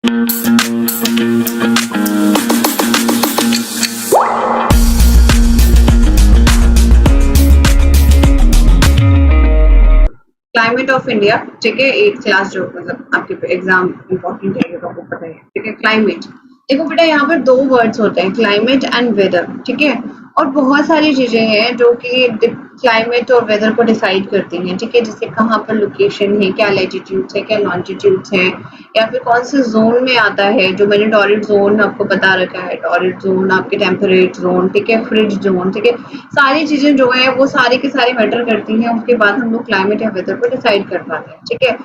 Climate of India, ठीक है, 8th class जो मतलब आपके एग्जाम इंपॉर्टेंट है, ये तो आपको पता है, ठीक है। क्लाइमेट, देखो बेटा यहाँ पर दो वर्ड्स होते हैं, क्लाइमेट एंड वेदर, ठीक है। और बहुत सारी चीजें हैं जो कि क्लाइमेट और वेदर को डिसाइड करती हैं, ठीक है। जैसे कहाँ पर लोकेशन है, क्या लैटिट्यूड्स है, क्या लॉन्जिट्यूड्स है, या फिर कौन से जोन में आता है, जो मैंने टॉरिड जोन आपको बता रखा है, टॉरिड जोन, आपके टेम्परेट जोन, ठीक है, फ्रिज जोन, ठीक है। सारी चीजें जो है वो सारी की सारी मैटर करती हैं, उसके बाद हम लोग क्लाइमेट या वेदर को डिसाइड कर पाते हैं, ठीक है।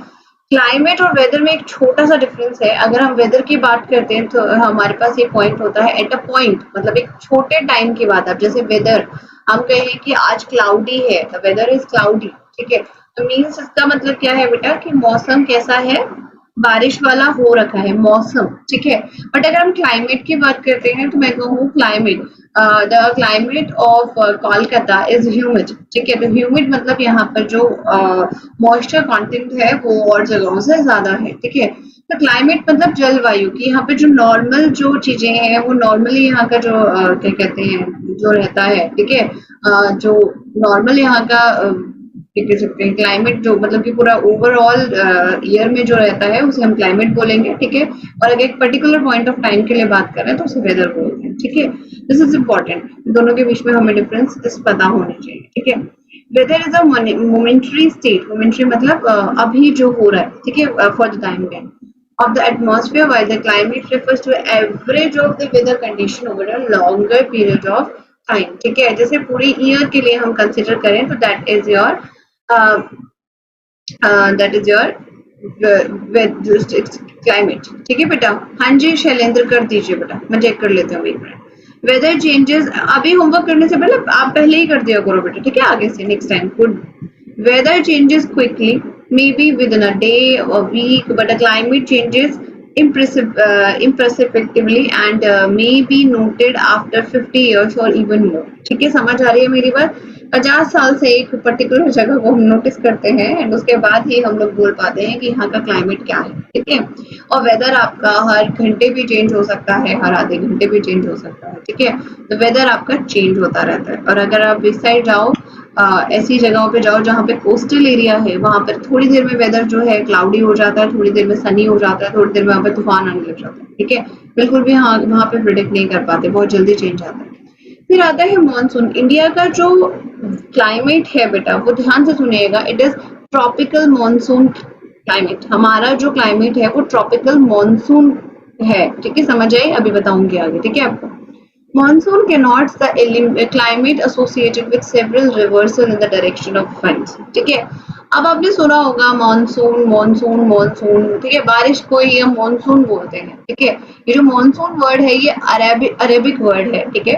क्लाइमेट और वेदर में एक छोटा सा डिफरेंस है। अगर हम वेदर की बात करते हैं तो हमारे पास ये पॉइंट होता है एट अ पॉइंट, मतलब एक छोटे टाइम की बात। अब जैसे वेदर, हम कहें कि आज क्लाउडी है, द वेदर इज क्लाउडी, ठीक है। तो मीन्स इसका मतलब क्या है बेटा कि मौसम कैसा है, बारिश वाला हो रखा है मौसम, ठीक है। बट अगर हम क्लाइमेट की बात करते हैं तो मैं कहूँ climate, the climate of Kolkata is humid, ठीक है। तो ह्यूमिड मतलब यहाँ पर जो मॉइस्चर कंटेंट है वो और जगहों से ज्यादा है, ठीक है। तो क्लाइमेट मतलब जलवायु की, यहाँ पे जो नॉर्मल जो चीजें हैं वो नॉर्मली यहाँ का जो क्या कहते हैं जो रहता है, ठीक है। जो नॉर्मल यहाँ का क्या कह सकते हैं क्लाइमेट, जो मतलब कि पूरा ओवरऑल ईयर में जो रहता है उसे हम क्लाइमेट बोलेंगे, ठीक है। और अगर एक पर्टिकुलर पॉइंट ऑफ टाइम के लिए बात कर रहे हैं तो उसे वेदर बोलते हैं, ठीक है। दिस इज इम्पोर्टेंट, दोनों के बीच में हमें डिफरेंस पता होने चाहिए, ठीक है। Weather is a momentary state, momentary मतलब अभी जो हो रहा है, ठीक है, for the time being of the atmosphere, while the climate refers to average of the weather condition over a longer period of time, ठीक है। जैसे पूरी ईयर के लिए हम कंसिडर करें तो दैट इज योर क्लाइमेट, ठीक है बेटा। हाँ जी शैलेंद्र कर दीजिए बेटा, मैं चेक कर लेती हूँ एक मिनट। वेदर चेंजेस, अभी होमवर्क करने से पहले आप पहले ही कर दिया करो बेटा, ठीक है, आगे से next time. Good. Weather changes quickly, maybe within a day or week, but the climate changes imperceptibly and may be noted after 50 years or even more, ठीक है। समझ आ रही है मेरी बात? 50 साल से एक पर्टिकुलर जगह को हम नोटिस करते हैं एंड उसके बाद ही हम लोग बोल पाते हैं कि यहाँ का क्लाइमेट क्या है, ठीक है। और वेदर आपका हर घंटे भी चेंज हो सकता है, हर आधे घंटे भी चेंज हो सकता है, ठीक है। तो वेदर आपका चेंज होता रहता है। और अगर आप इस साइड जाओ, ऐसी जगहों पे जाओ जहाँ पे कोस्टल एरिया है, वहां पर थोड़ी देर में वेदर जो है क्लाउडी हो जाता है, थोड़ी देर में सनी हो जाता है, थोड़ी देर में वहां पे तूफान आने लग जाता है, ठीक है। बिल्कुल भी हाँ वहां पे प्रिडिक्ट नहीं कर पाते, बहुत जल्दी चेंज आता है। फिर आता है मानसून। इंडिया का जो क्लाइमेट है बेटा वो ध्यान से सुनिएगा, it is tropical monsoon climate. हमारा जो क्लाइमेट है वो ट्रॉपिकल मानसून है, ठीक है। समझ आई? अभी बताऊंगी आगे, ठीक है आपको। Monsoon connotes the climate associated with several reversal in the direction of winds, ठीक है। अब आपने सुना होगा मानसून मानसून मानसून, ठीक है, बारिश को ये मानसून बोलते हैं, ठीक है। ये जो मानसून वर्ड है ये अरेबिक वर्ड है, ठीक है।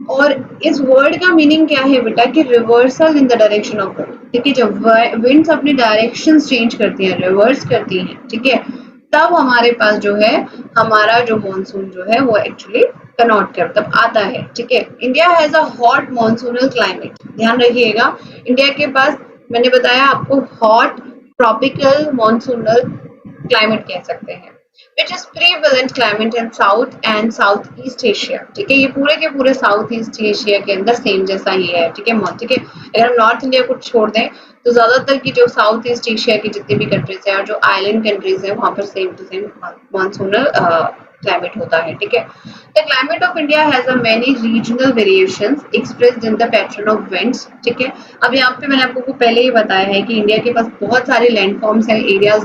और इस वर्ड का मीनिंग क्या है बेटा कि reversal in the direction of wind, ठीक है। जब विंड्स अपनी डायरेक्शन चेंज करती हैं, रिवर्स करती हैं, ठीक है, तब हमारे पास जो है हमारा जो मानसून जो है वो एक्चुअली कनॉट कर तब आता है, ठीक है। India has a hot monsoonal climate, ध्यान रखिएगा। इंडिया के पास, मैंने बताया आपको, हॉट ट्रॉपिकल मानसूनल क्लाइमेट कह सकते हैं, which is prevalent climate in south and south east Asia, ठीक है। ये पूरे के पूरे साउथ ईस्ट एशिया के अंदर सेम जैसा ही है, ठीक है, ठीक है। अगर हम नॉर्थ इंडिया को छोड़ दें तो ज्यादातर की जो साउथ ईस्ट एशिया की जितनी भी कंट्रीज है और जो आइलैंड कंट्रीज है वहां पर same to same monsoonal climate होता है, ठीक है। The climate of India has a many regional variations expressed in the pattern of winds, ठीक है। अब यहाँ पे मैंने आपको पहले ही बताया है कि इंडिया के पास बहुत सारे लैंडफॉर्म्स हैं, एरियाज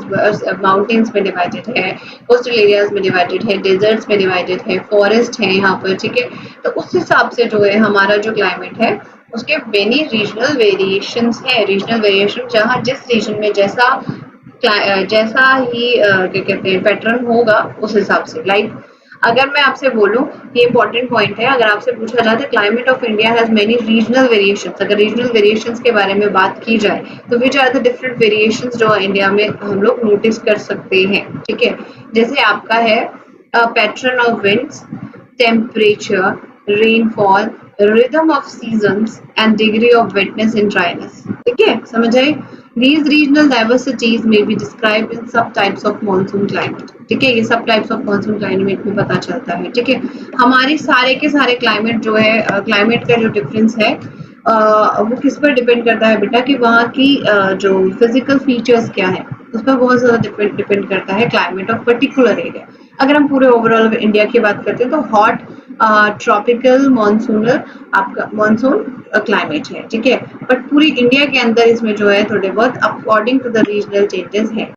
माउंटेन्स में डिवाइडेड है, कोस्टल एरियाज में डिवाइडेड है, डेजर्ट्स में डिवाइडेड है, फॉरेस्ट है यहाँ पर, ठीक है। तो उस हिसाब से जो है हमारा जो क्लाइमेट है उसके मेनी रीजनल वेरिएशंस है। रीजनल वेरिएशन जहाँ जिस रीजन में जैसा ही क्या कहते हैं पैटर्न होगा उस हिसाब से। लाइक अगर मैं आपसे बोलूं, ये इंपॉर्टेंट पॉइंट है, अगर आपसे पूछा जाए तो climate of India has many regional variations, अगर रीजनल वेरिएशंस के बारे में बात की जाए तो which are the different variations जो इंडिया में हम लोग नोटिस कर सकते हैं, ठीक है। जैसे आपका है pattern of winds, temperature, rainfall, rhythm of seasons, and degree of wetness and dryness. ठीक है, समझ आए? These regional diversities may be described in subtypes of monsoon climate. ठीक है, ये सब टाइप्स ऑफ मॉनसून क्लाइमेट में पता चलता है. ठीक है, हमारे सारे के सारे क्लाइमेट जो है, क्लाइमेट का जो डिफरेंस है वो किस पर डिपेंड करता है बेटा कि वहाँ की जो फिजिकल फीचर्स क्या है उस पर बहुत ज्यादा डिपेंड करता है क्लाइमेट ऑफ पर्टिकुलर एरिया. अगर हम पूरे ओवरऑल इंडिया की बात करते हैं तो हॉट ट्रॉपिकल मॉनसूनर आपका मॉनसून क्लाइमेट है. ठीक है, बट पूरी इंडिया के अंदर इसमें जो है थोड़े बहुत according to the regional changes है.